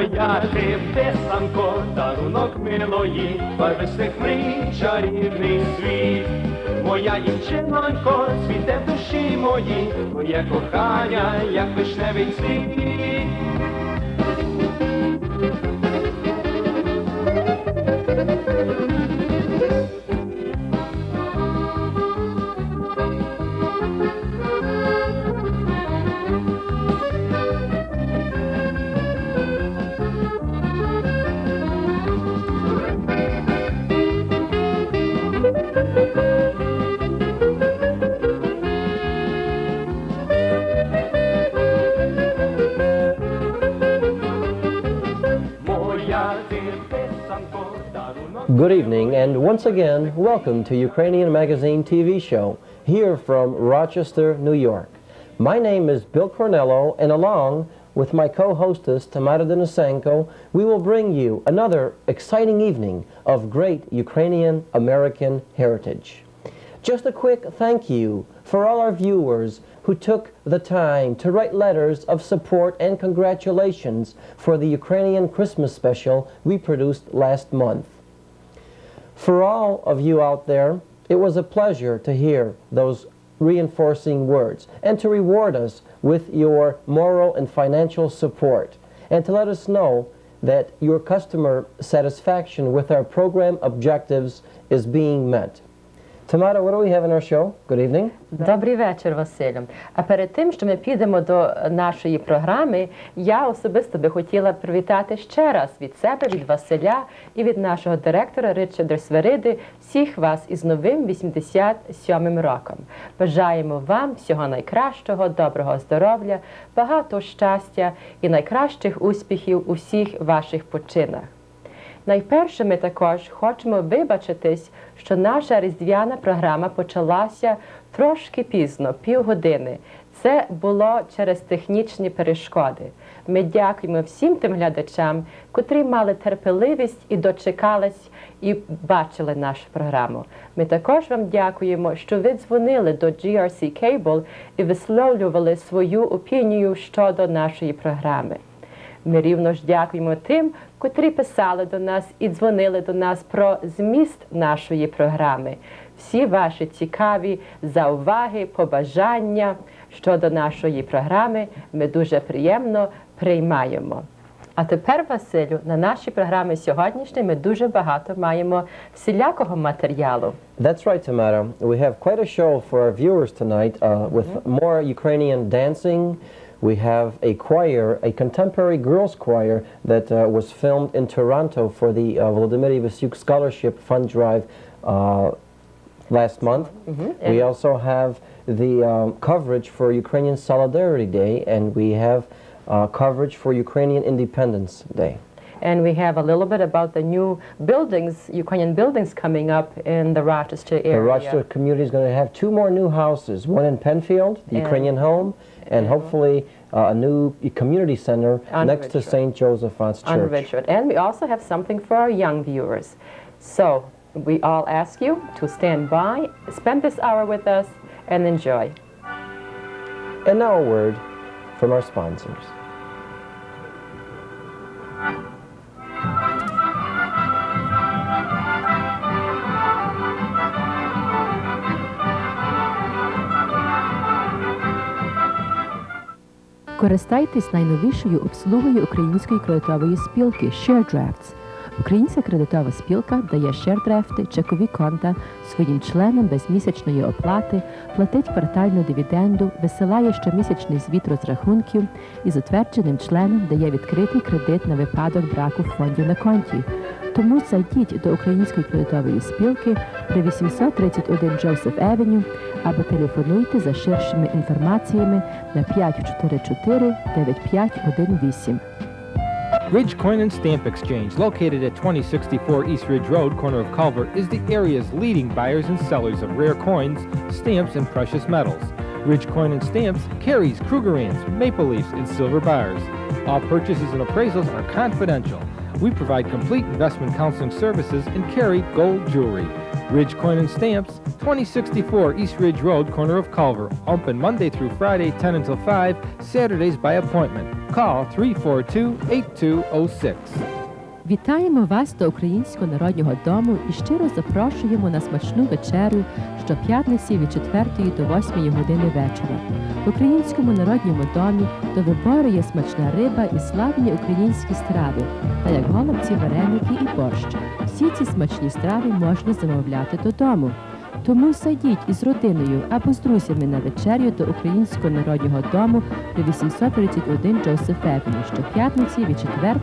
Моя ти писанко, дарунок милої, барвистих мрій, чарівний світ. Моя дівчинонько, цвіте в душі моїй, моє кохання, як вишневий цвіт. Good evening, and once again, welcome to Ukrainian Magazine TV show, here from Rochester, New York. My name is Bill Cornello, and along with my co-hostess, Tamara Denisenko, we will bring you another exciting evening of great Ukrainian-American heritage. Just a quick thank you for all our viewers who took the time to write letters of support and congratulations for the Ukrainian Christmas special we produced last month. For all of you out there, it was a pleasure to hear those reinforcing words and to reward us with your moral and financial support, and to let us know that your customer satisfaction with our program objectives is being met. Tamara, what do we have in our show? Good evening. Добрий вечір, Василю. А перед тим, що ми підемо до нашої програми, я особисто би хотіла привітати ще раз від себе, від Василя і від нашого директора Ричарда Свериди всіх вас із новим 87-м роком. Бажаємо вам всього найкращого, доброго здоров'я, багато щастя і найкращих успіхів у всіх ваших починах. Найперше ми також хочемо вибачитись, що наша різдвяна програма почалася трошки пізно, півгодини. Це було через технічні перешкоди. Ми дякуємо всім тим глядачам, котрі мали терпеливість і дочекались і бачили нашу програму. Ми також вам дякуємо, що ви дзвонили до GRC Cable і висловлювали свою опінію щодо нашої програми. Ми рівно ж дякуємо тим, котрі писали до нас і дзвонили до нас про зміст нашої програми. Всі ваші цікаві зауваги, побажання щодо нашої програми ми дуже приємно приймаємо. А тепер, Василю, на нашій програмі сьогоднішній ми дуже багато маємо всілякого матеріалу. That's right, Tamara. We have quite a show for our viewers tonight with more Ukrainian dancing. We have a choir, a contemporary girls' choir that was filmed in Toronto for the Volodymyr Ivasyuk Scholarship Fund Drive last month. We also have the coverage for Ukrainian Solidarity Day, and we have coverage for Ukrainian Independence Day. And we have a little bit about the new buildings, Ukrainian buildings coming up in the Rochester area. The Rochester community is going to have 2 more new houses, one in Penfield, the Ukrainian home, and hopefully a new community center next to St. Joseph's Church. On Richard. And we also have something for our young viewers. So we all ask you to stand by, spend this hour with us, and enjoy. And now a word from our sponsors. Користайтесь найновішою обслугою української кредитової спілки ShareDrafts. Українська кредитова спілка дає шердрафти, чекові конта своїм членам без місячної оплати, платить квартальну дивіденду, висилає щомісячний звіт розрахунків і затвердженим членам дає відкритий кредит на випадок браку фондів на конті. Тому зайдіть до української кредитової спілки при 831 Joseph Avenue або телефонуйте за ширшими інформаціями на 544-9518. Ridge Coin and Stamp Exchange, located at 2064 East Ridge Road, corner of Culver, is the area's leading buyers and sellers of rare coins, stamps, and precious metals. Ridge Coin and Stamps carries Krugerrands, maple leafs, and silver bars. All purchases and appraisals are confidential. We provide complete investment counseling services and carry gold jewelry. Ridge Coin and Stamps, 2064 East Ridge Road, corner of Culver. Open Monday through Friday, 10 until 5, Saturdays by appointment. Call 342-8206. Вітаємо вас до Українського народнього дому і щиро запрошуємо на смачну вечерю щоп'ятниці від 4 до 8 години вечора. В Українському народному домі до вибору є смачна риба і славні українські страви, та як голубці, вареники і борщ. Всі ці смачні страви можна замовляти додому. Тому зайдіть із родиною або з друзями на вечерю до Українського народного дому при 831 Джозеф Евеню щоп'ятниці від 4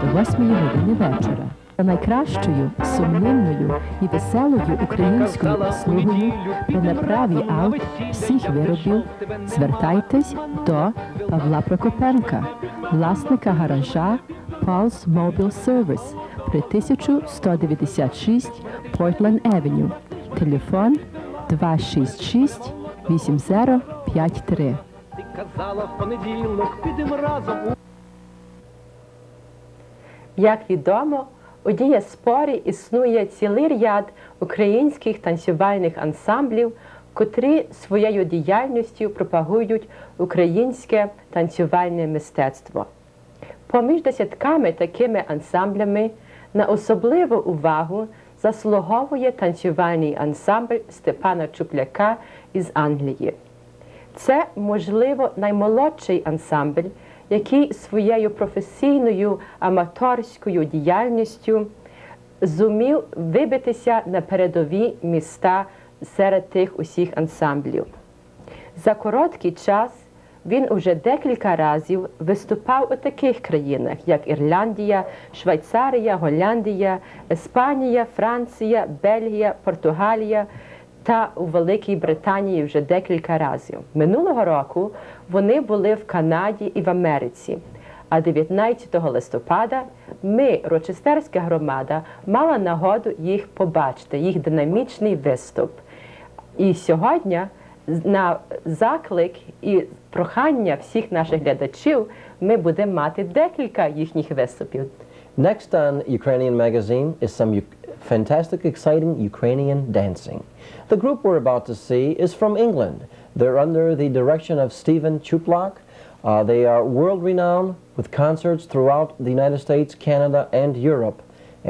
до 8 години вечора. За найкращою, сумнівною і веселою українською услугою та на праві аут всіх виробів звертайтесь до Павла Прокопенка, власника гаража Paul's Mobile Service при 1196 Portland Avenue. Телефон 266-8053. Ти казала в понеділок, підемо разом. Як відомо, у діаспорі існує цілий ряд українських танцювальних ансамблів, котрі своєю діяльністю пропагують українське танцювальне мистецтво. Поміж десятками такими ансамблями на особливу увагу заслуговує танцювальний ансамбль Степана Чупляка із Англії. Це, можливо, наймолодший ансамбль, який своєю професійною аматорською діяльністю зумів вибитися на передові міста серед тих усіх ансамблів. За короткий час він уже декілька разів виступав у таких країнах, як Ірландія, Швейцарія, Голландія, Іспанія, Франція, Бельгія, Португалія та у Великій Британії вже декілька разів. Минулого року вони були в Канаді і в Америці, а 19 листопада ми, рочестерська громада, мала нагоду їх побачити, їх динамічний виступ. І сьогодні на заклик і прохання всіх наших глядачів ми будемо мати декілька їхніх виступів. Next on Ukrainian Magazine is some fantastic, exciting Ukrainian dancing. The group we're about to see is from England. They're under the direction of Stephen Chuplak. They are world-renowned with concerts throughout the United States, Canada, and Europe,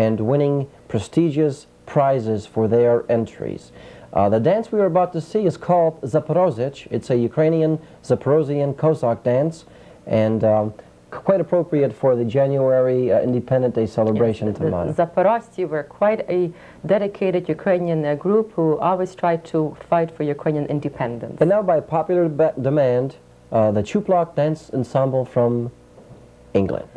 and winning prestigious prizes for their entries. The dance we are about to see is called Zaporozhye. It's a Ukrainian Zaporozhian Cossack dance, and quite appropriate for the January Independent Day celebration tomorrow. The Zaporozhye were quite a dedicated Ukrainian group who always tried to fight for Ukrainian independence. And now, by popular demand, the Chuplak Dance Ensemble from England.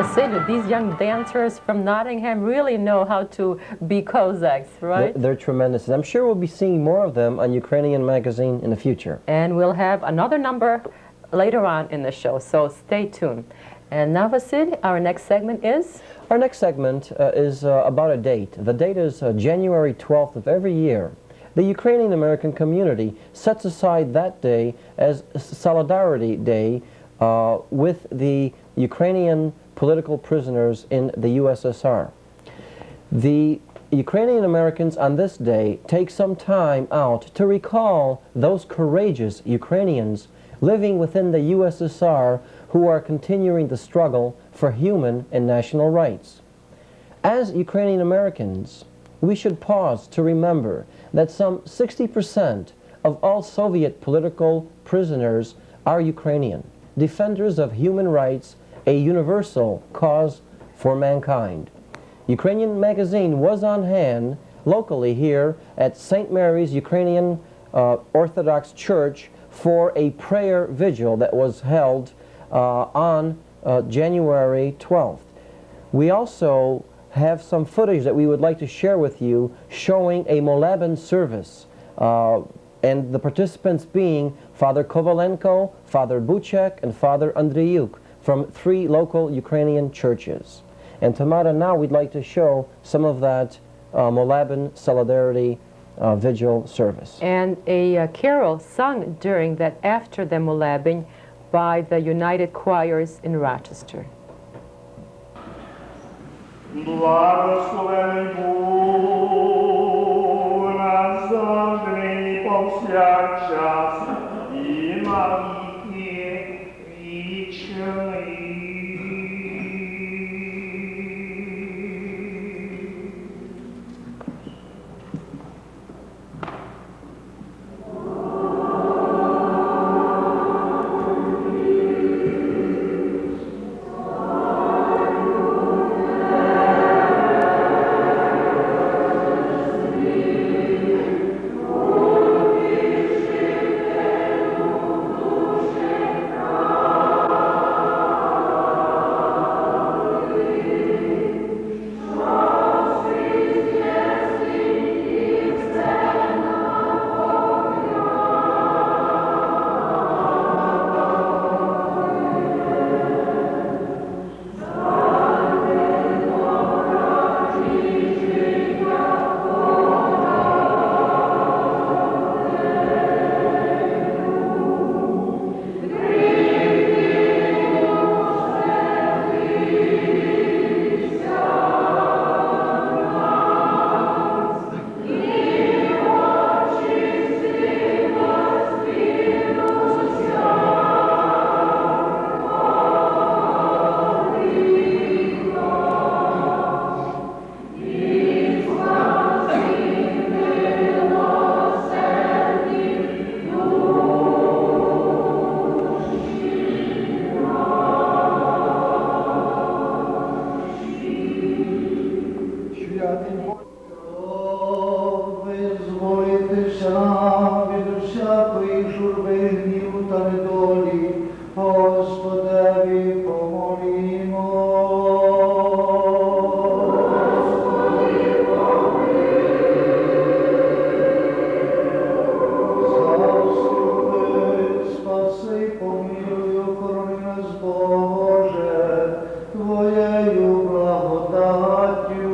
Василю, these young dancers from Nottingham really know how to be Cossacks, right? They're tremendous. I'm sure we'll be seeing more of them on Ukrainian Magazine in the future. And we'll have another number later on in the show, so stay tuned. And now, Vasil, our next segment is? Our next segment is about a date. The date is January 12th of every year. The Ukrainian American community sets aside that day as Solidarity Day with the Ukrainian political prisoners in the USSR. The Ukrainian Americans on this day take some time out to recall those courageous Ukrainians living within the USSR who are continuing the struggle for human and national rights. As Ukrainian Americans, we should pause to remember that some 60% of all Soviet political prisoners are Ukrainian, defenders of human rights, a universal cause for mankind. Ukrainian Magazine was on hand locally here at St. Mary's Ukrainian Orthodox Church for a prayer vigil that was held on January 12th. We also have some footage that we would like to share with you showing a Moleben service, and the participants being Father Kovalenko, Father Buchek, and Father Andreyuk from 3 local Ukrainian churches. And Tamara, now we'd like to show some of that Moleben Solidarity Vigil service. And a carol sung during that after the Moleben by the United Choirs in Rochester. Благословений Бог назавжди повсякчас і на віки вічні. Твоєю благодаттю.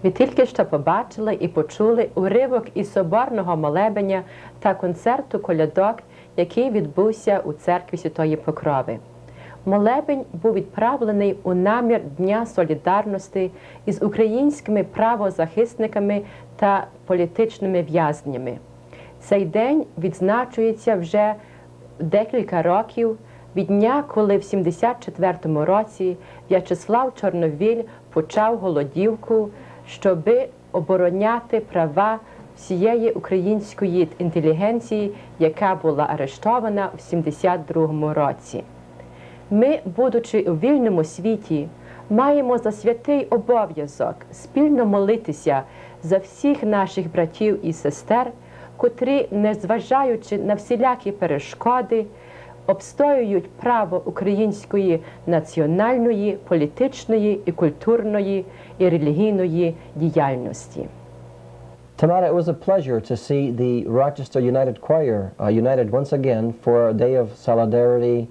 Ви тільки що побачили і почули уривок із соборного молебеня та концерту колядок, який відбувся у церкві Святої Покрови. Молебень був відправлений у намір Дня солідарності із українськими правозахисниками та політичними в'язнями. Цей день відзначується вже декілька років від дня, коли в 1974 році В'ячеслав Чорновіль почав голодівку, щоби обороняти права всієї української інтелігенції, яка була арештована в 1972 році. Ми, будучи у вільному світі, маємо за святий обов'язок спільно молитися за всіх наших братів і сестер, котрі, незважаючи на всілякі перешкоди, обстоюють право української національної, політичної і культурної і релігійної діяльності. Tamara, it was a pleasure to see the Rochester United Choir united once again for a day of solidarity,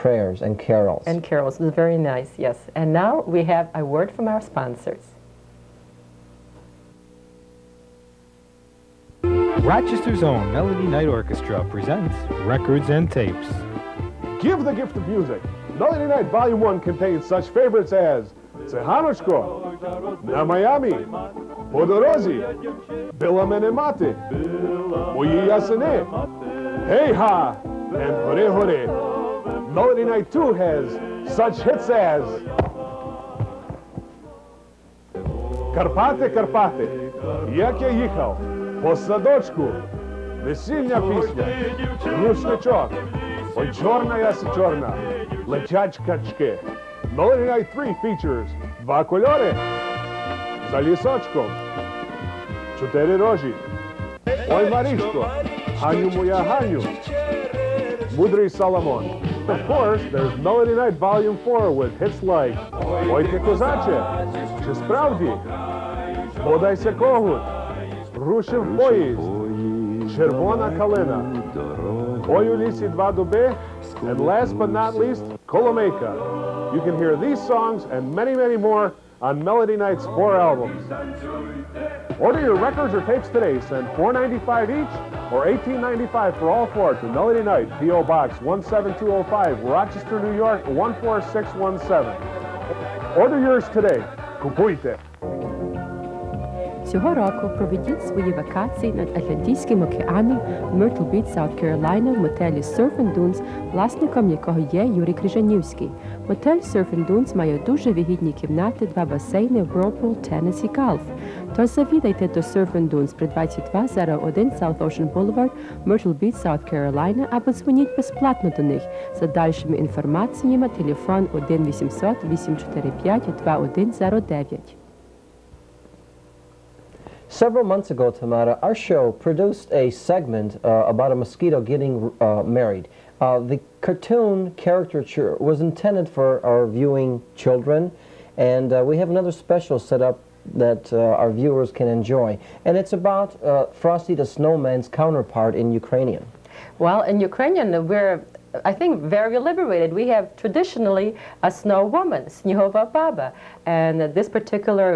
prayers and carols. And carols, it was very nice, yes. And now we have a word from our sponsors. Rochester's own Melody Night Orchestra presents Records and Tapes. Give the gift of music. Melody Night Volume 1 contains such favorites as Циганочко, На Майамі, По дорозі, Била мене мати, Мої ясени, Hey Ha, and Hore Hore. Melody Night 2 has such hits as Карпати, Карпати, Як я їхав, По садочку, Весільня пісня, Рушничок, Ой, чорна яси чорна, Летять качки. Melody Night 3 features Два кольори, За лісочком, Чотири рожі, Ой, Марішко, Ганю моя Ганю, Мудрий Соломон. Of course, there's Melody Night Volume 4 with hits like Ой, ти козаче, Чи справді, Подайся когут, Рушив поїзд, Червона калина, Ой, у лісі два дуби, and last but not least, Коломейка. You can hear these songs and many, many more on Melody Night's 4 albums. Order your records or tapes today. Send $4.95 each or $18.95 for all 4 to Melody Night, P.O. Box 17205, Rochester, New York 14617. Order yours today. Купуйте! Цього року проведіть свої вакації над Атлантичним океаном в Myrtle Beach, South Carolina в мотелі Surf and Dunes, власником якого є Юрій Крижанівський. Мотель Surf and Dunes має дуже вигідні кімнати, 2 басейни, Whirlpool, теніс і гольф. Тож завідайте до Surf and Dunes при 2201 South Ocean Boulevard, Myrtle Beach, South Carolina, або дзвоніть безплатно до них. За дальшими інформаціями телефон 1-800-845-2109. Several months ago, Tamara, our show produced a segment about a mosquito getting married. The cartoon caricature was intended for our viewing children, and we have another special set up that our viewers can enjoy. And it's about Frosty the Snowman's counterpart in Ukrainian. Well, in Ukrainian, we're, I think, very liberated. We have traditionally a snow woman, Snihova Baba. And this particular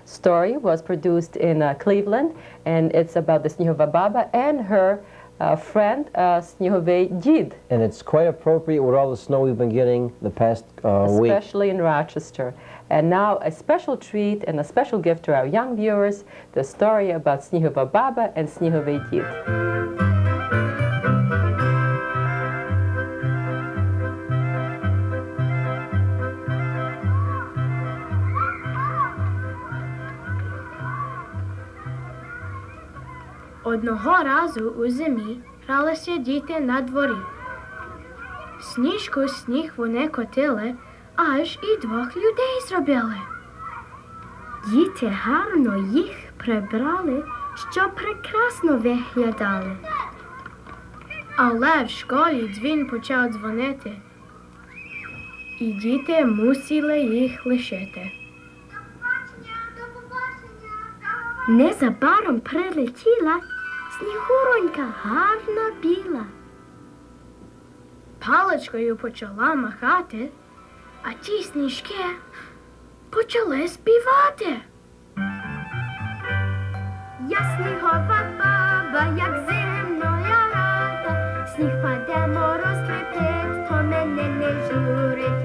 story was produced in Cleveland, and it's about the Snihova Baba and her friend, Snihovey Did. And it's quite appropriate with all the snow we've been getting the past week. Especially in Rochester. And now a special treat and a special gift to our young viewers, the story about Snihova Baba and Snihovey Did. Одного разу у зимі гралися діти на дворі. Сніжку сніг вони котили, аж і 2 людей зробили. Діти гарно їх прибрали, щоб прекрасно виглядали. Але в школі дзвін почав дзвонити, і діти мусили їх лишити. Незабаром прилетіла снігуронька гарна біла. Паличкою почала махати, а ті сніжки почали співати. Я снігова баба, як зимноя рада, сніг паде, мороз крепить, то мене не журить.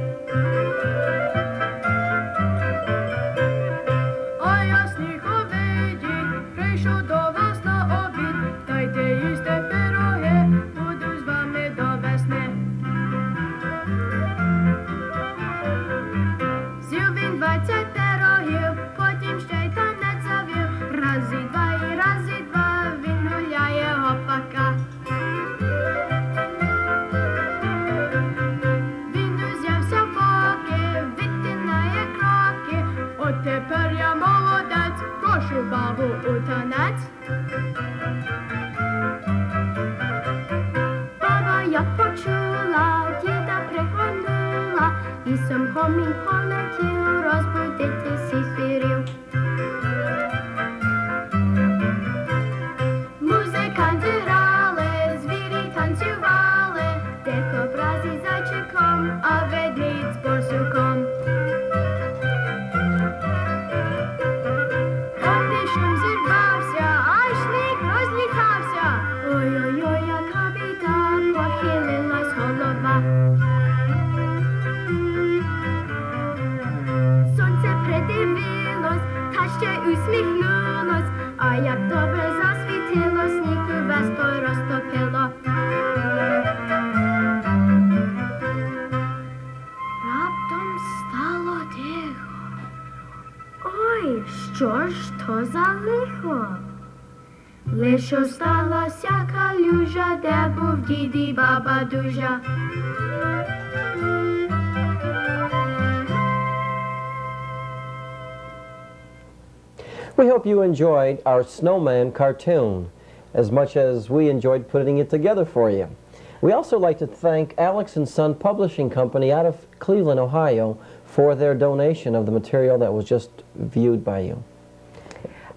А я сніговий дід, прийшов до вас на обід, дайте їсти пироги, буду з вами до весни. З'їв він 20 пирогів, потім ще й танець завів, раз і два, він гуляє гопака. Він узявся в боки, відтинає кроки, от тепер я молодець, прошу бабу у танець. Баба, як почула, діда пригорнула, лісом гомін полетів, розбудити всіх звірів. Музиканти грали, звірі танцювали, де кобра зі зайчиком, а ведмідь з борсуком. От і шум зірвався, аж сніг розлітався. Ой-ой-ой, яка біда, похилилась голова. Сонце придивилось, та ще усміхнулось, а як добре засвітило, сніг увесь той розтопило. Раптом стало тихо. Ой, що ж то за лихо? Лиш осталася калюжа, де був дід і баба дужа. We hope you enjoyed our snowman cartoon as much as we enjoyed putting it together for you. We also like to thank Alex & Son Publishing Company out of Cleveland, Ohio for their donation of the material that was just viewed by you.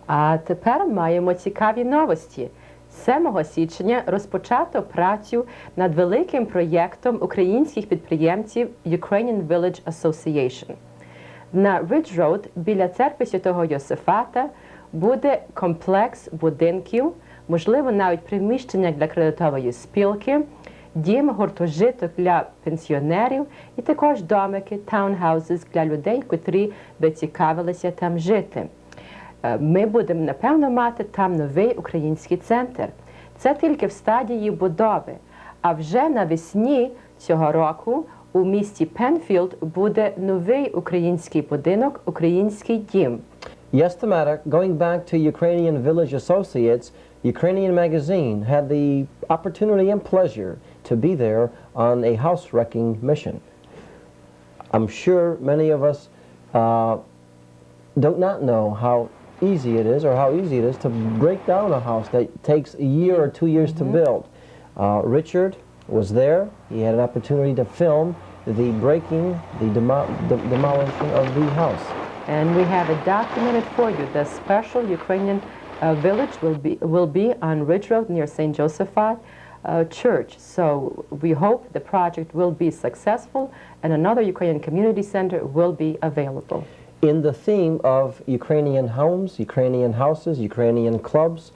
А тепер маємо цікаві новості. 7 січня розпочато працю над великим проєктом українських підприємців Ukrainian Village Association. На Ridge Road біля церкви Святого Йосифата буде комплекс будинків, можливо, навіть приміщення для кредитової спілки, дім, гуртожиток для пенсіонерів і також домики, таунхаузес для людей, котрі би цікавилися там жити. Ми будемо, напевно, мати там новий український центр. Це тільки в стадії будови. А вже навесні цього року у місті Пенфілд буде новий український будинок, український дім. Yes, the matter. Going back to Ukrainian Village Associates, Ukrainian Magazine had the opportunity and pleasure to be there on a house wrecking mission. I'm sure many of us do not know how easy it is, or how easy it is to break down a house that takes a year or 2 years to build. Richard was there. He had an opportunity to film the breaking, the demolition of the house. And we have it documented for you. The special Ukrainian village will be on Ridge Road near St. Josephat Church. So we hope the project will be successful and another Ukrainian community center will be available. In the theme of Ukrainian homes, Ukrainian houses, Ukrainian clubs,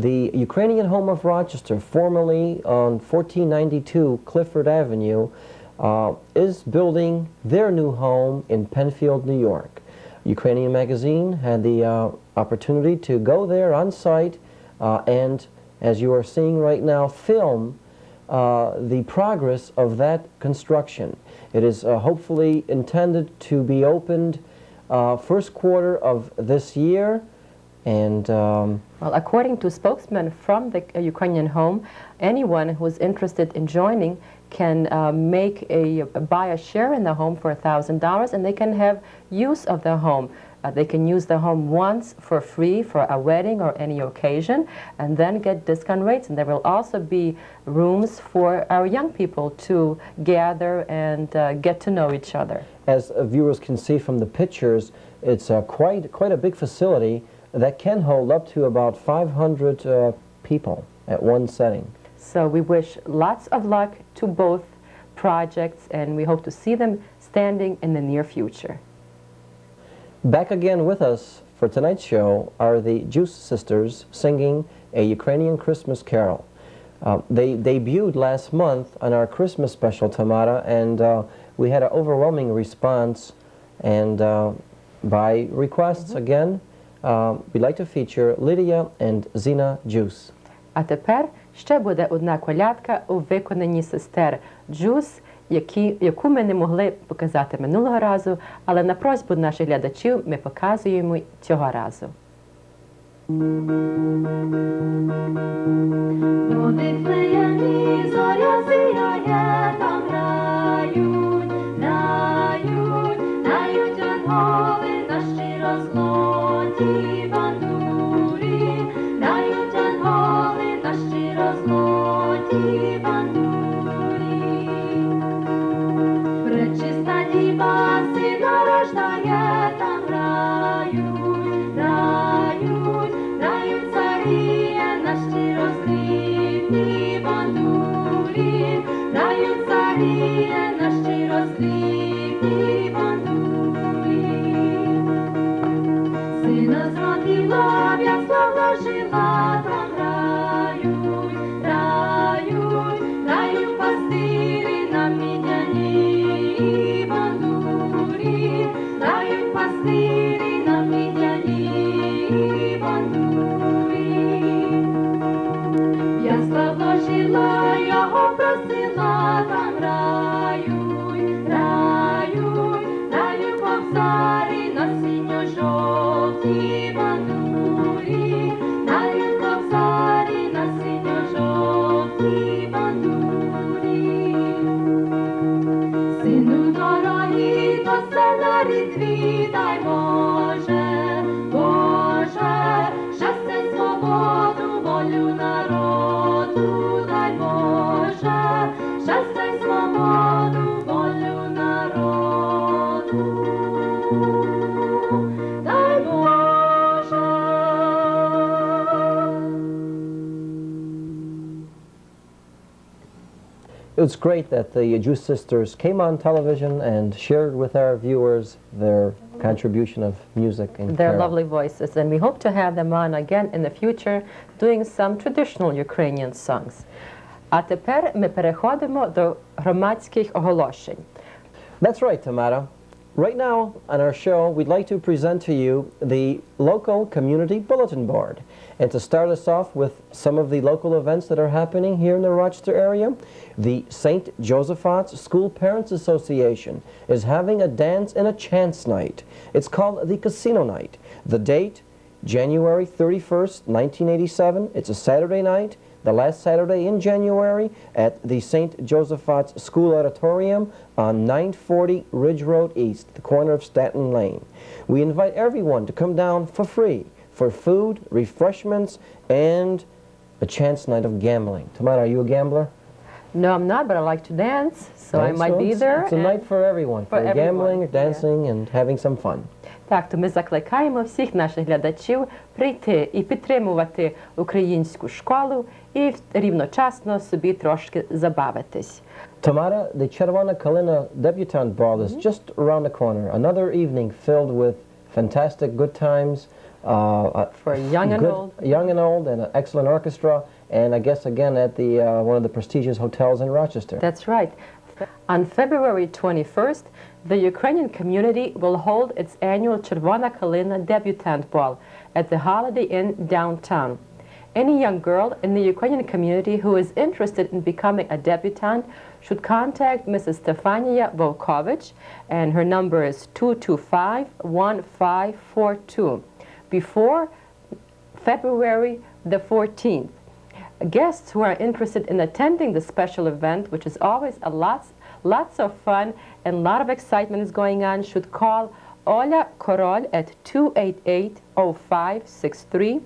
the Ukrainian Home of Rochester, formerly on 1492 Clifford Avenue, is building their new home in Penfield, New York. Ukrainian Magazine had the opportunity to go there on site and, as you are seeing right now, film the progress of that construction. It is hopefully intended to be opened first quarter of this year, and well, according to spokesman from the Ukrainian Home, anyone who is interested in joining can buy a share in the home for $1,000, and they can have use of the home. They can use the home once for free for a wedding or any occasion, and then get discount rates. And there will also be rooms for our young people to gather and get to know each other. As viewers can see from the pictures, it's quite a big facility that can hold up to about 500 people at one setting. So we wish lots of luck to both projects, and we hope to see them standing in the near future. Back again with us for tonight's show are the Juice Sisters singing a Ukrainian Christmas carol. They debuted last month on our Christmas special, Tamara, and we had an overwhelming response. And by requests, again, we'd like to feature Lydia and Zina Juice. А тепер ще буде одна колядка у виконанні сестер Джус, яку ми не могли показати минулого разу, але на просьбу наших глядачів ми показуємо цього разу. У Вифлеємі зоря сіяє, там грають, грають янголи на щиро злоті бандурі, грають янголи на щиро злоті бандурі. Пречиста діва сина рождає, там грають, грають царіє на щиро зліпні бандурі, грають царіє на щиро зліпні бандурі. Сина зродила, в'язла жила, там грають, грають пастирі на мідяній бандурі, грають пастирі на мідяній бандурі. В'язла вложила, його просила, там грають, грають кобзарі на синьо-жовтій бандурі, грають кобзарі на синьо-жовтій бандурі. Сину дорогий, до сценарій твій, дай Боже, Боже, щастя, свободу, волю народу, дай Боже, щастя, свободу, волю народу, дай Боже. It was great that the Juice Sisters came on television and shared with our viewers their contribution of music and Their carol. lovely voices, and we hope to have them on again in the future doing some traditional Ukrainian songs. А тепер ми переходимо до громадських оголошень. That's right, Tamara. Right now on our show, we'd like to present to you the local community bulletin board. And to start us off with some of the local events that are happening here in the Rochester area, the St. Joseph's School Parents Association is having a dance and a chance night. It's called the Casino Night. The date, January 31st, 1987. It's a Saturday night, the last Saturday in January at the St. Joseph's School Auditorium on 940 Ridge Road East, the corner of Staten Lane. We invite everyone to come down for free for food, refreshments, and a chance night of gambling. Tamara, are you a gambler? No, I'm not, but I like to dance, so I might be there. It's a night for everyone, for everyone, gambling, dancing, and having some fun. Так, то ми закликаємо всіх наших глядачів прийти і підтримувати українську школу і рівночасно собі трошки забавитись. Tamara, the Chervona Kalina Debutante Ball is just around the corner. Another evening filled with fantastic good times. For young and old. Young and old, and an excellent orchestra, and I guess again at the one of the prestigious hotels in Rochester. That's right. On February 21st, the Ukrainian community will hold its annual Chervona Kalina Debutante Ball at the Holiday Inn downtown. Any young girl in the Ukrainian community who is interested in becoming a debutante should contact Mrs. Stefania Volkovich, and her number is 225-1542, before February the 14th. Guests who are interested in attending the special event, which is always lots of fun and a lot of excitement is going on, should call Oля Korol at 288-0563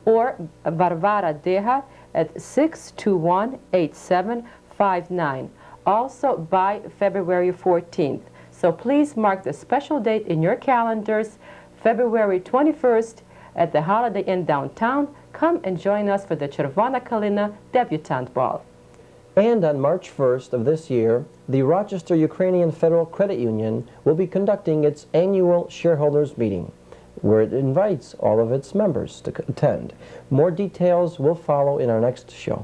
or Varvara Deha at 621-8759, also by February 14th. So please mark the special date in your calendars, February 21st at the Holiday Inn downtown. Come and join us for the Chervona Kalina Debutante Ball. And on March 1st of this year, the Rochester Ukrainian Federal Credit Union will be conducting its annual shareholders meeting. where it invites all of its members to attend. More details will follow in our next show.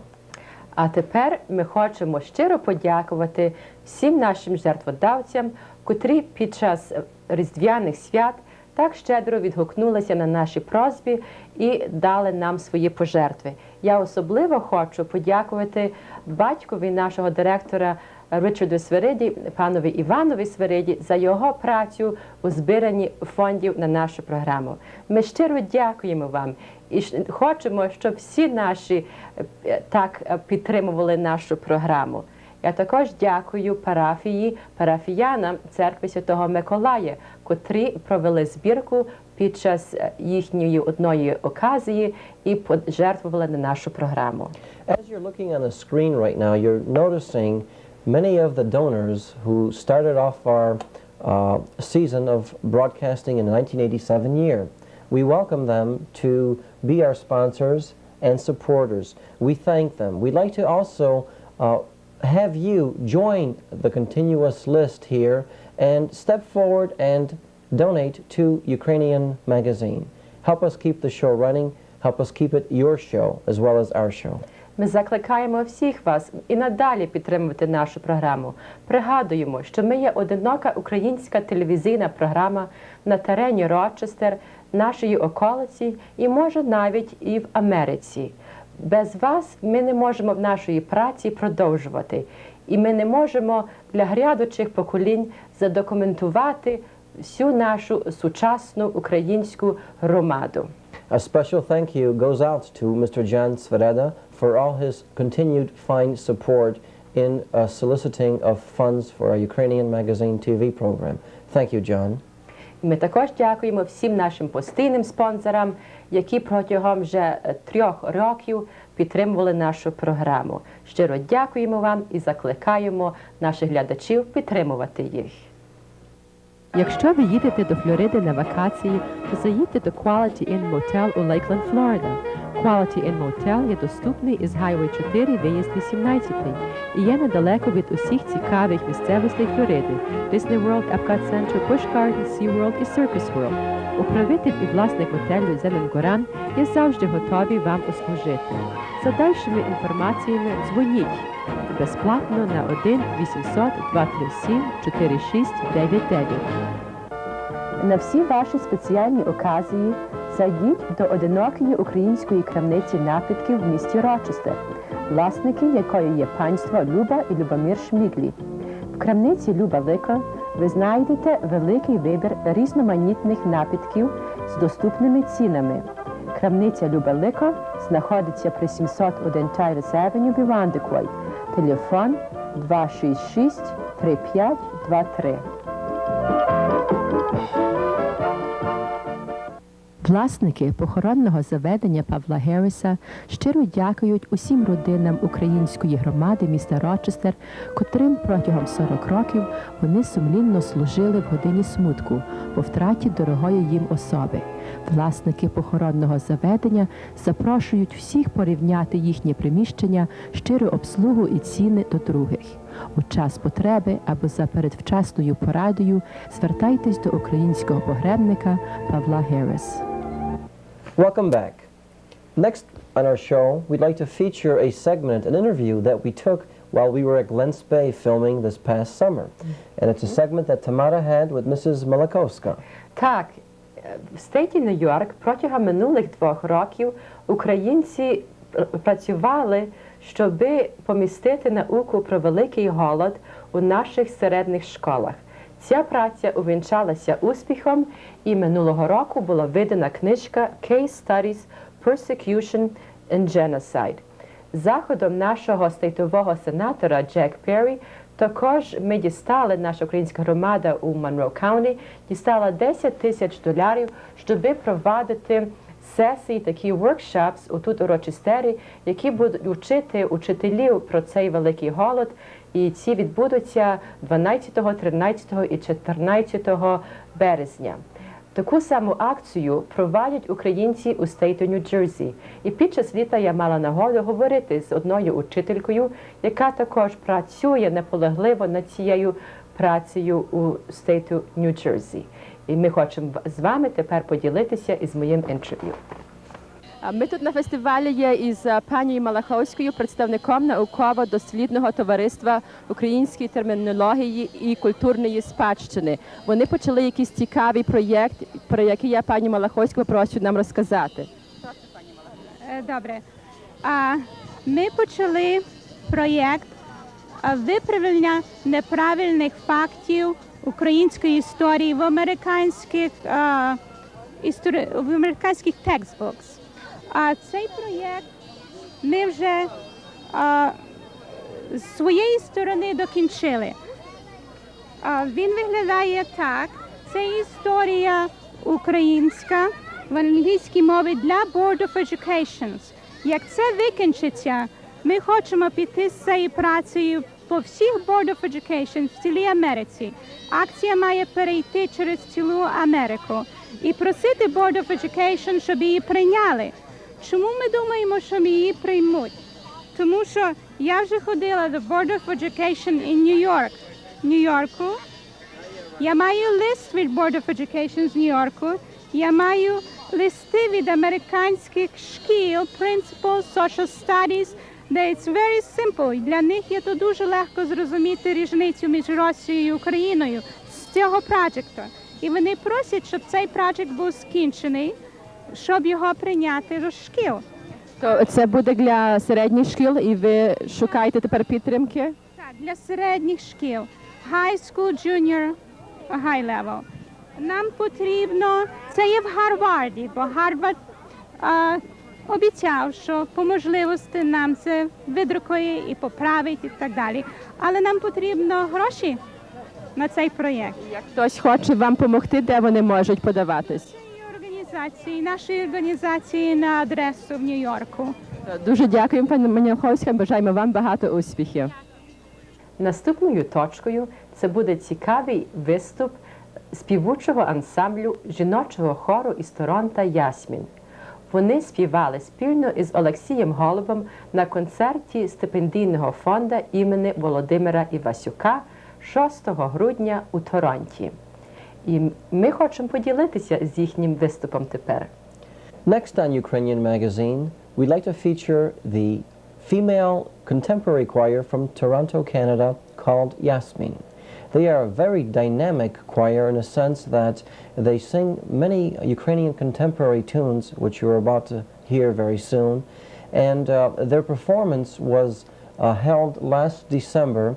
А тепер ми хочемо щиро подякувати всім нашим жертводавцям, котрі під час різдвяних свят так щедро відгукнулися на наші просьби і дали нам свої пожертви. Я особливо хочу подякувати батькові нашого директора Ричарду Свириді, панові Іванові Свириді, за його працю у збиранні фондів на нашу програму. Ми щиро дякуємо вам і хочемо, щоб всі наші так підтримували нашу програму. Я також дякую парафіянам церкви Святого Миколая, котрі провели збірку під час їхньої одної оказії і пожертвували на нашу програму. As you're looking on the screen right now, you're noticing many of the donors who started off our season of broadcasting in the 1987 year. We welcome them to be our sponsors and supporters. We thank them. We'd like to also have you join the continuous list here and step forward and donate to Ukrainian Magazine. Help us keep the show running. Help us keep it your show as well as our show. Ми закликаємо всіх вас і надалі підтримувати нашу програму. Пригадуємо, що ми є одинока українська телевізійна програма на терені Рочестер, нашої околиці і, може, навіть і в Америці. Без вас ми не можемо в нашої праці продовжувати. І ми не можемо для грядучих поколінь задокументувати всю нашу сучасну українську громаду. A special thank you goes out to Mr. Jan Svereda for all his continued fine support in soliciting of funds for our Ukrainian Magazine TV program. Thank you, John. Ми також дякуємо всім нашим постійним спонсорам, які протягом вже 3 років підтримували нашу програму. Щиро дякуємо вам і закликаємо наших глядачів підтримувати їх. Якщо ви їдете до Флориди на вакації, то заїдьте до Quality Inn Motel у Лейкленд, Флорида. Quality Inn Motel є доступний із Highway 4, виїзд 18, і є недалеко від усіх цікавих місцевостей Флориди – Disney World, Epcot Center, Busch Gardens, SeaWorld і Circus World. Управитель і власник готелю Зелен Горан є завжди готові вам услужити. За дальшими інформаціями дзвоніть безплатно на 1-800-237-4699. На всі ваші спеціальні оказії зайдіть до одинокої української крамниці напитків в місті Рочестер, власники якої є панство Люба і Любомир Шміглі. В крамниці Люба Лико ви знайдете великий вибір різноманітних напитків з доступними цінами. Крамниця Люба Лико знаходиться при 701 Tyrus Avenue в Івандикой. Телефон 266-3523. Власники похоронного заведення Павла Герриса щиро дякують усім родинам української громади міста Рочестер, котрим протягом 40 років вони сумлінно служили в годині смутку по втраті дорогої їм особи. Власники похоронного заведення запрошують всіх порівняти їхнє приміщення, щиру обслугу і ціни до других. У час потреби або за передвчасною порадою звертайтесь до українського погребника Павла Геррис. Welcome back. Next on our show, we'd like to feature a segment, an interview that we took while we were at Glens Bay filming this past summer. And it's a segment that Tamara had with Mrs. Malakowska. Так, в стейті Нью-Йорк протягом минулих 2 років українці працювали, щоб помістити науку про великий голод у наших середніх школах. Ця праця увінчалася успіхом, і минулого року була видана книжка «Case Studies, Persecution and Genocide». Заходом нашого стейтового сенатора Джек Перрі також ми дістали, наша українська громада у Монро Каунті дістала $10,000, щоб провадити сесії, такі workshops тут у Рочестері, які будуть вчити учителів про цей великий голод. І ці відбудуться 12, 13 і 14 березня. Таку саму акцію проводять українці у стейту Нью-Джерсі. І під час літа я мала нагоду говорити з одною учителькою, яка також працює наполегливо над цією працею у стейту Нью-Джерсі. І ми хочемо з вами тепер поділитися із моїм інтерв'ю. Ми тут на фестивалі є із пані Малаховською, представником науково-дослідного товариства української термінології і культурної спадщини. Вони почали якийсь цікавий проєкт, про який я пані Малаховську прошу нам розказати. Добре. Ми почали проєкт виправлення неправильних фактів української історії в американських текстбукс. Цей проєкт ми вже з своєї сторони докінчили. Він виглядає так. Це історія українська в англійській мові для Board of Education. Як це викінчиться, ми хочемо піти з цією працею по всіх Board of Education в цілій Америці. Акція має перейти через цілу Америку і просити Board of Education, щоб її прийняли. Чому ми думаємо, що ми її приймуть? Тому що я вже ходила до Board of Education in Нью-Йорку. Я маю лист від Board of Education з Нью-Йорку. Я маю листи від американських шкіл, Principal Social Studies, де it's very simple. Для них є то дуже легко зрозуміти різницю між Росією і Україною з цього проєкту. І вони просять, щоб цей проєкт був скінчений, щоб його прийняти до шкіл. То це буде для середніх шкіл, і ви шукаєте тепер підтримки? Так, для середніх шкіл. High school, junior, high level. Нам потрібно, це є в Гарварді, бо Гарвард обіцяв, що по можливості нам це видрукує і поправить і так далі. Але нам потрібно гроші на цей проєкт. Як хтось хоче вам допомогти, де вони можуть подаватись? Нашої організації на адресу в Нью-Йорку. Дуже дякуємо, пані Малаховська, бажаємо вам багато успіхів. Наступною точкою це буде цікавий виступ співучого ансамблю жіночого хору із Торонто «Ясмін». Вони співали спільно із Олексієм Голубом на концерті стипендійного фонду імені Володимира Івасюка 6 грудня у Торонті. І ми хочемо поділитися з їхнім виступом тепер. Next on Ukrainian Magazine, we'd like to feature the female contemporary choir from Toronto, Canada, called Yasmin. They are a very dynamic choir in a sense that they sing many Ukrainian contemporary tunes, which you're about to hear very soon. And their performance was held last December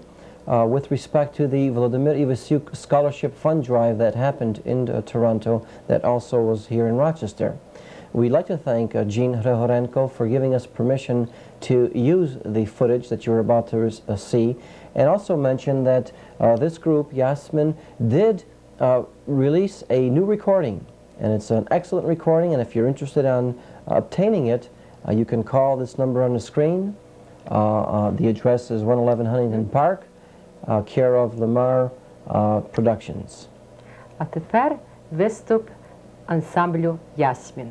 with respect to the Volodymyr Ivasyuk Scholarship Fund Drive that happened in Toronto, that also was here in Rochester. We'd like to thank Jean Hrehorenko for giving us permission to use the footage that you're about to see, and also mention that this group, Yasmin, did release a new recording, and it's an excellent recording, and if you're interested in obtaining it, you can call this number on the screen. The address is 111 Huntington Park, care of Lamar Productions. А тепер виступ ансамблю «Ясмін».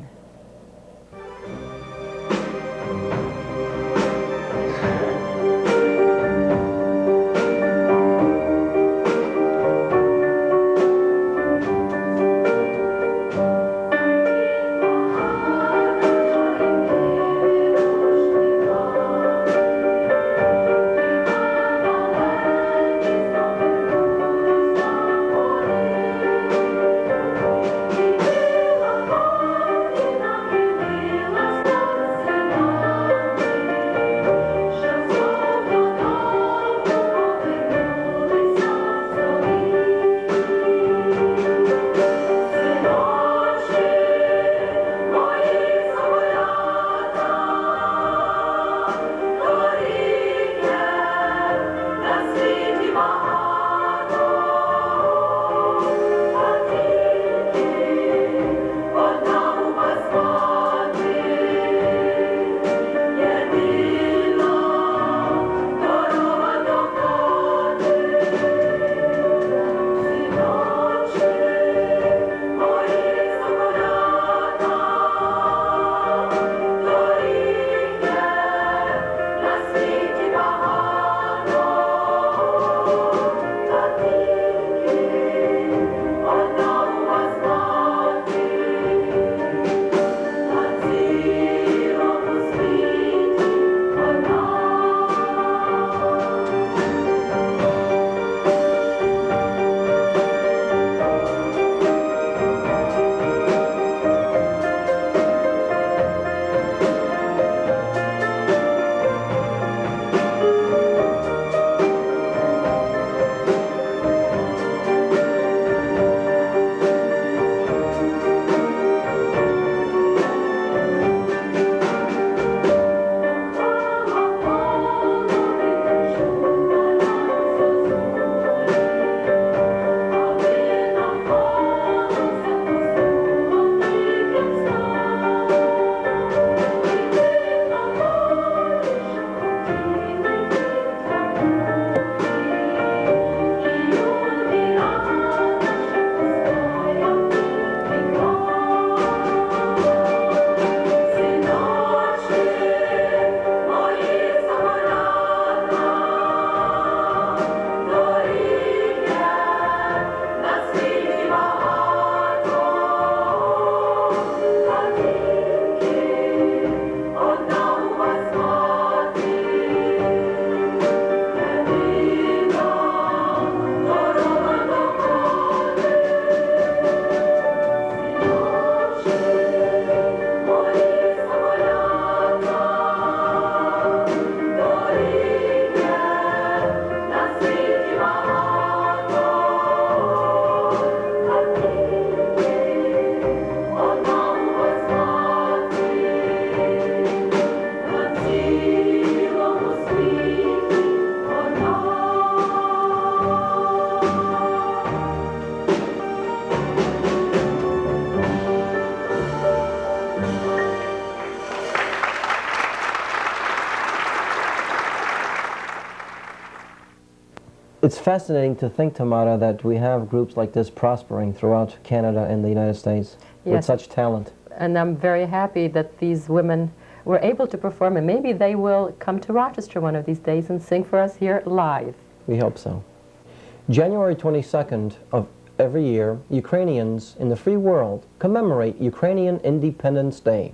It's fascinating to think, Tamara, that we have groups like this prospering throughout Canada and the United States with Yes. such talent. And I'm very happy that these women were able to perform, and maybe they will come to Rochester one of these days and sing for us here live. We hope so. January 22nd of every year, Ukrainians in the free world commemorate Ukrainian Independence Day.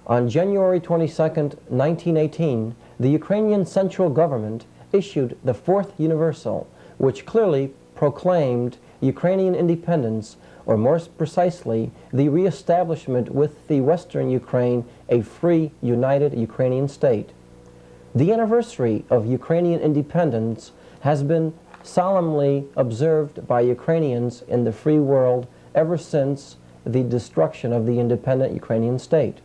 On January 22nd, 1918, the Ukrainian central government issued the Fourth Universal, which clearly proclaimed Ukrainian independence, or more precisely, the reestablishment with the Western Ukraine a free, united Ukrainian state. The anniversary of Ukrainian independence has been solemnly observed by Ukrainians in the free world ever since the destruction of the independent Ukrainian state.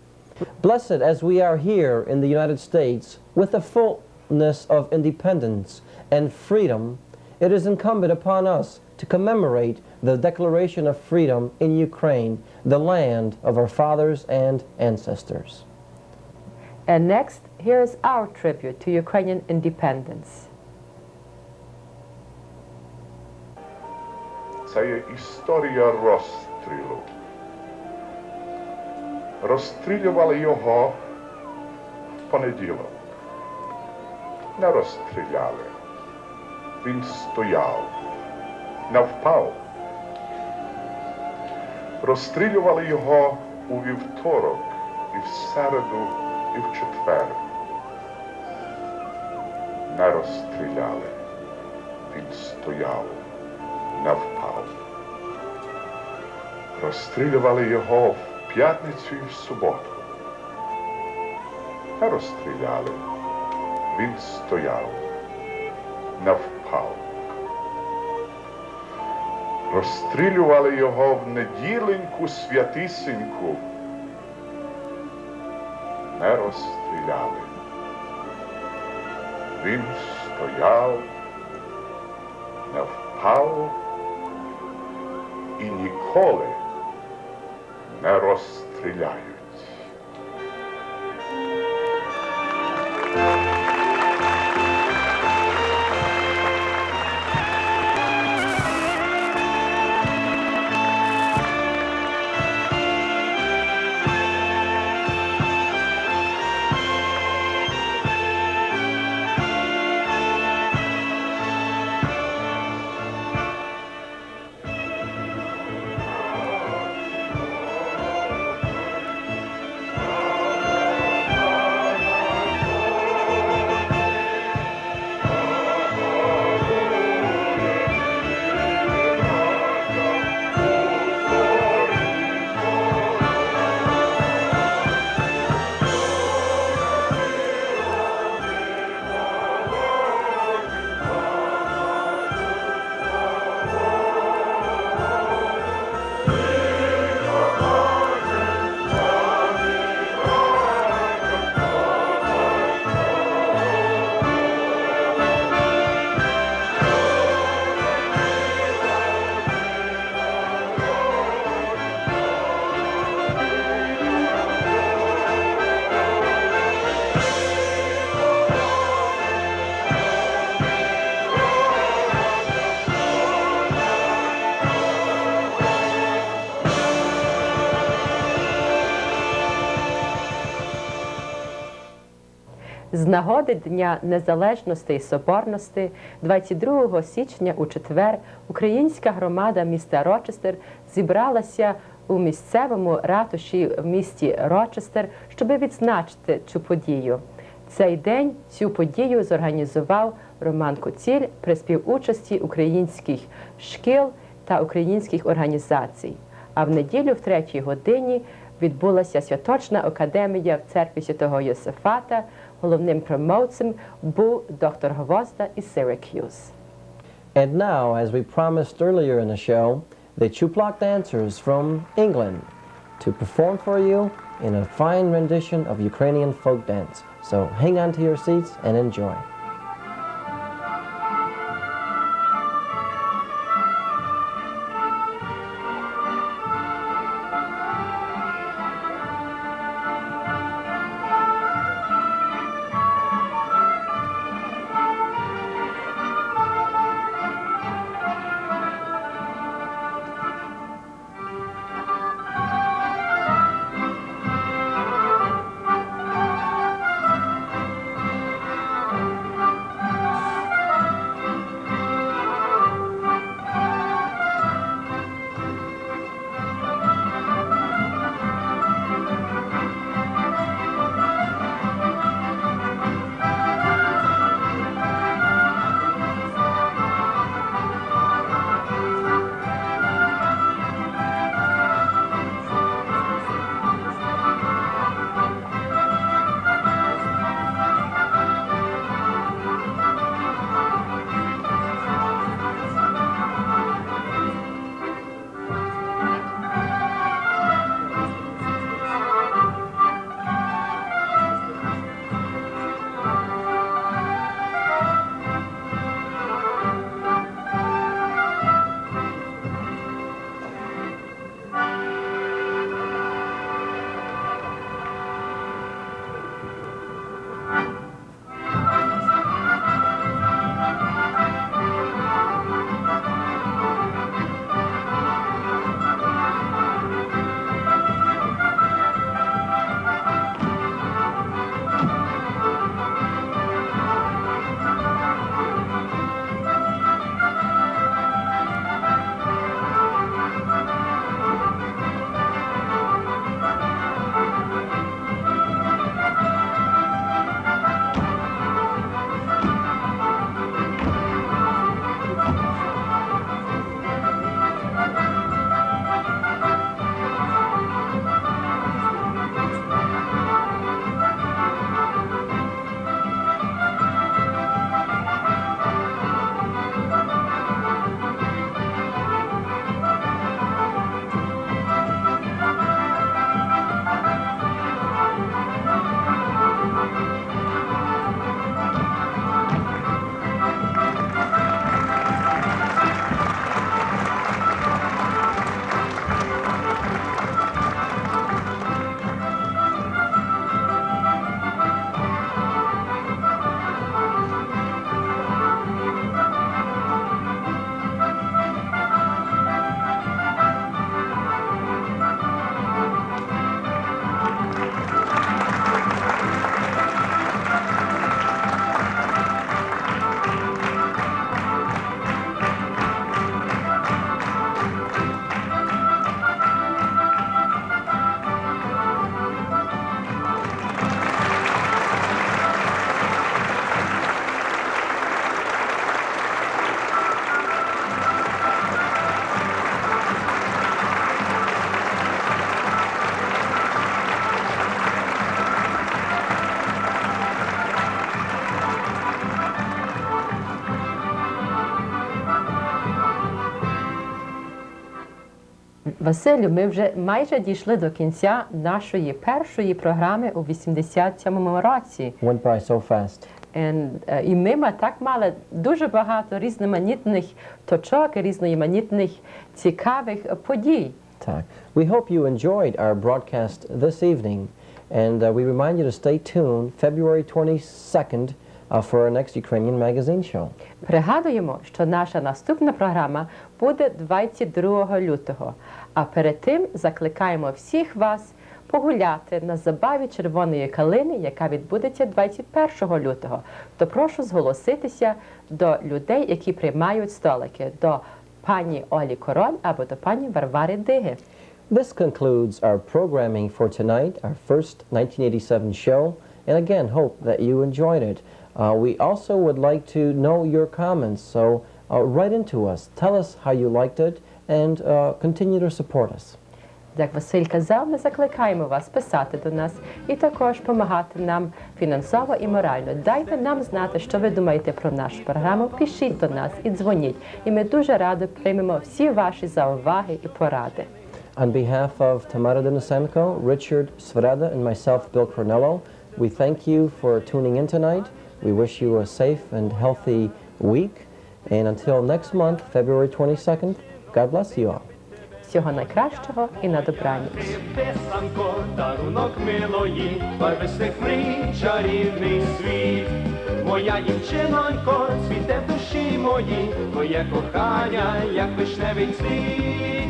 Blessed as we are here in the United States with the fullness of independence and freedom, it is incumbent upon us to commemorate the Declaration of Freedom in Ukraine, the land of our fathers and ancestors. And next, here is our tribute to Ukrainian independence. Це є історія розстрілу. Розстрілювали його в понеділок. Не розстріляли. Він стояв, не впав. Розстрілювали його у вівторок, і в середу, і в четвер. Не розстріляли. Він стояв, не впав. Розстрілювали його в п'ятницю і в суботу. Не розстріляли. Він стояв, не впав. Розстрілювали його в неділеньку святисеньку. Не розстріляли. Він стояв, не впав і ніколи не розстріляють. З нагоди Дня Незалежності і Соборності 22 січня у четвер українська громада міста Рочестер зібралася у місцевому ратуші в місті Рочестер, щоб відзначити цю подію. Цей день цю подію зорганізував Роман Коціль при співучасті українських шкіл та українських організацій. А в неділю в 3-й годині відбулася святочна академія в церкві Святого Йосифата. Головним промовцем був доктор Гвозда із Syracuse. And now, as we promised earlier in the show, the Chuplak dancers from England to perform for you in a fine rendition of Ukrainian folk dance. So hang on to your seats and enjoy. Василю, ми вже майже дійшли до кінця нашої першої програми у 87-му році. Went by so fast. І ми так мали дуже багато різноманітних точок, різноманітних цікавих подій. Так. We hope you enjoyed our broadcast this evening, and we remind you to stay tuned February 22nd for our next Ukrainian magazine show. Пригадуємо, що наша наступна програма буде 22 лютого. А перед тим закликаємо всіх вас погуляти на забаві червоної калини, яка відбудеться 21 лютого. То прошу зголоситися до людей, які приймають столики, до пані Олі Король або до пані Варвари Диги. This concludes our programming for tonight, our first 1987 show, and again, hope that you enjoyed it. We also would like to know your comments, so write into us. Tell us how you liked it, and continue to support us. Як Василь казав, ми закликаємо вас писати до нас і також допомагати нам фінансово і морально. Дайте нам знати, що ви думаєте про нашу програму, пишіть до нас і дзвоніть. І ми дуже радо приймемо всі ваші зауваги і поради. On behalf of Tamara Denisenko, Richard Svreda, and myself, Bill Cornello, we thank you for tuning in tonight. We wish you a safe and healthy week. And until next month, February 22nd, God bless you all. Всього найкращого і на добраніч. Писанко, дарунок милої, барвистих мрій, чарівний світ. Моя дівчинонько, цвіте в душі моїй, твоє кохання, як вишневий цвіт.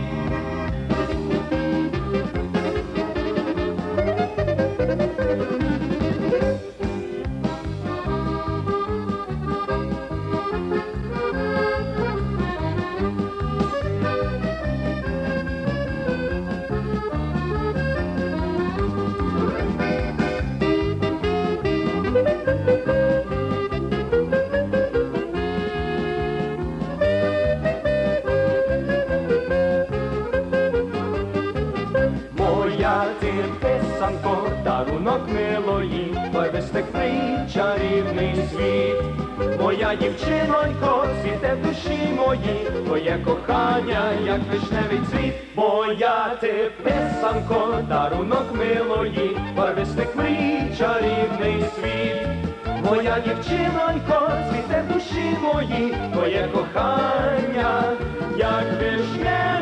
Дарунок милої, барвистих мрій, чарівний світ. Моя дівчинонько, цвіте в душі моїй, твоє кохання, як вишневий цвіт. Моя ти писанко, дарунок милої, барвистих мрій, чарівний світ. Моя дівчинонько, цвіте в душі моїй, твоє кохання, як вишневий